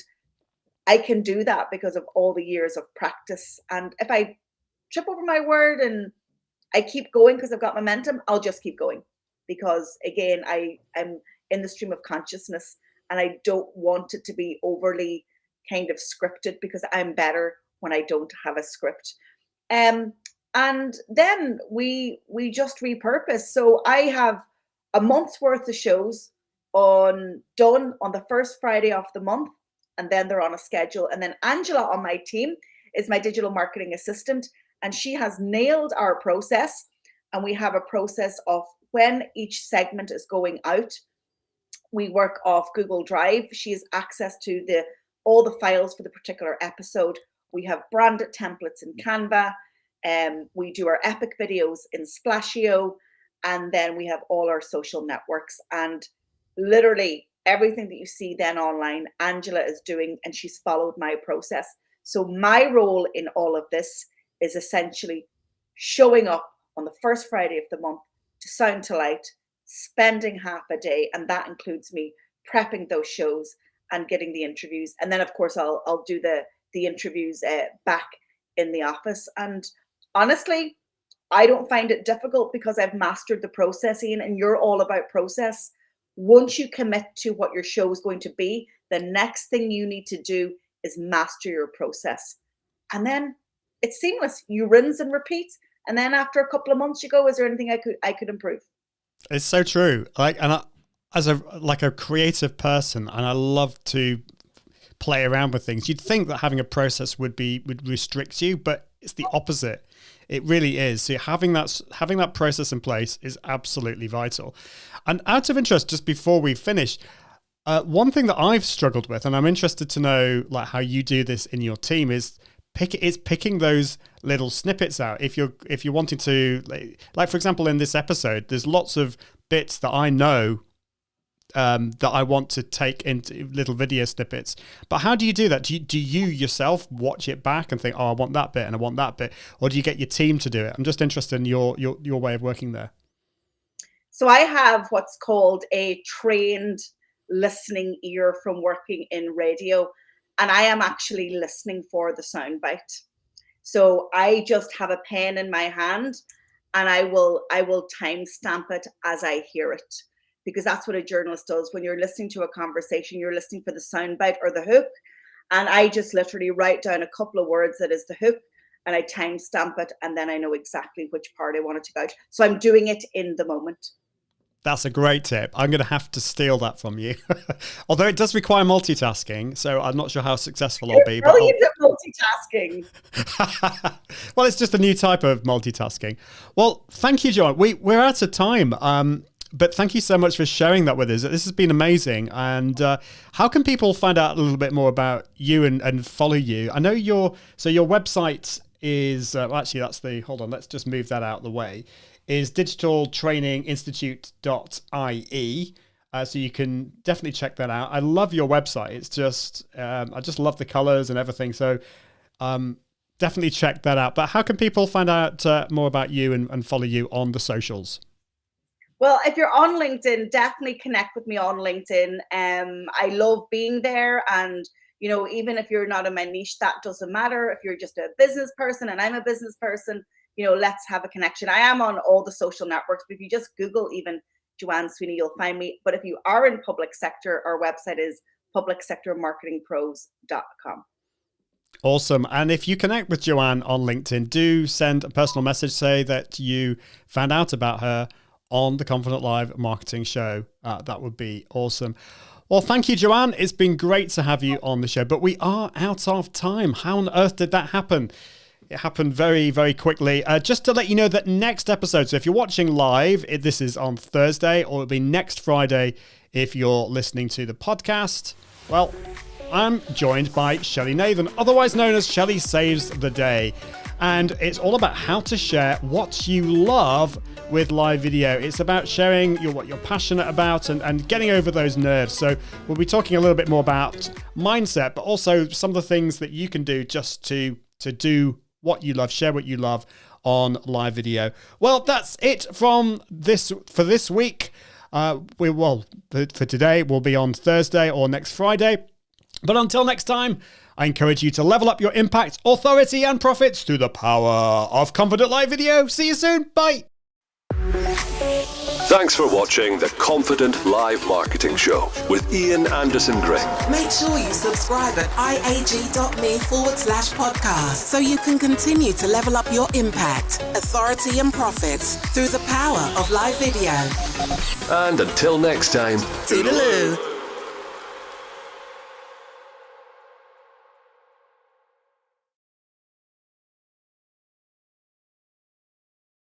I can do that because of all the years of practice. And if I trip over my word and I keep going because I've got momentum, I'll just keep going. Because again, I'm in the stream of consciousness, and I don't want it to be overly kind of scripted, because I'm better when I don't have a script. And then we just repurpose. So I have a month's worth of shows done on the first Friday of the month, and then they're on a schedule. And then Angela on my team is my digital marketing assistant, and she has nailed our process. And we have a process of when each segment is going out, we work off Google Drive. She has access to all the files for the particular episode. We have branded templates in Canva. We do our epic videos in Splashio. And then we have all our social networks. And literally everything that you see then online, Angela is doing, and she's followed my process. So my role in all of this is essentially showing up on the first Friday of the month to Sound to Light, spending half a day, and that includes me prepping those shows and getting the interviews. And then of course I'll do the interviews back in the office. And honestly, I don't find it difficult because I've mastered the process, Ian, and you're all about process. Once you commit to what your show is going to be, the next thing you need to do is master your process. And then it's seamless. You rinse and repeat. And then after a couple of months, you go, is there anything I could improve? It's so true. As a creative person, and I love to play around with things, you'd think that having a process would restrict you, but it's the opposite. It really is. So having that process in place is absolutely vital. And out of interest, just before we finish, one thing that I've struggled with, and I'm interested to know like how you do this in your team, is picking those little snippets out. If you're wanting to, like for example, in this episode, there's lots of bits that I know that I want to take into little video snippets. But how do you do that? Do you yourself watch it back and think, oh, I want that bit and I want that bit? Or do you get your team to do it? I'm just interested in your way of working there. So I have what's called a trained listening ear from working in radio. And I am actually listening for the soundbite. So I just have a pen in my hand and I will timestamp it as I hear it. Because that's what a journalist does. When you're listening to a conversation, you're listening for the soundbite or the hook. And I just literally write down a couple of words that is the hook and I timestamp it. And then I know exactly which part I want it to go out. So I'm doing it in the moment. That's a great tip. I'm going to have to steal that from you. Although it does require multitasking, so I'm not sure how successful I'll be. You're brilliant at multitasking. Well, it's just a new type of multitasking. Well, thank you, Joanne. We're out of time. But thank you so much for sharing that with us. This has been amazing. And how can people find out a little bit more about you and follow you? I know your website is, hold on, let's just move that out of the way, is digitaltraininginstitute.ie. So you can definitely check that out. I love your website. It's just, I just love the colors and everything. So definitely check that out. But how can people find out more about you and follow you on the socials? Well, if you're on LinkedIn, definitely connect with me on LinkedIn. I love being there. And, you know, even if you're not in my niche, that doesn't matter. If you're just a business person and I'm a business person, you know, let's have a connection. I am on all the social networks, but if you just Google even Joanne Sweeney, you'll find me. But if you are in public sector, our website is publicsectormarketingpros.com. Awesome. And if you connect with Joanne on LinkedIn, do send a personal message, say that you found out about her on the Confident Live Marketing Show. That would be awesome. Well, thank you, Joanne. It's been great to have you on the show, but we are out of time. How on earth did that happen? It happened very, very quickly. Just to let you know that next episode, so if you're watching live, this is on Thursday, or it'll be next Friday if you're listening to the podcast. Well, I'm joined by Shelley Nathan, otherwise known as Shelley Saves the Day. And it's all about how to share what you love with live video. It's about sharing what you're passionate about and getting over those nerves. So we'll be talking a little bit more about mindset, but also some of the things that you can do just to do what you love, share what you love on live video. Well, that's it for this week. For today, we'll be on Thursday or next Friday. But until next time, I encourage you to level up your impact, authority, and profits through the power of Confident Live Video. See you soon. Bye. Thanks for watching the Confident Live Marketing Show with Ian Anderson Gray. Make sure you subscribe at iag.me/podcast so you can continue to level up your impact, authority, and profits through the power of live video. And until next time, Toodaloo.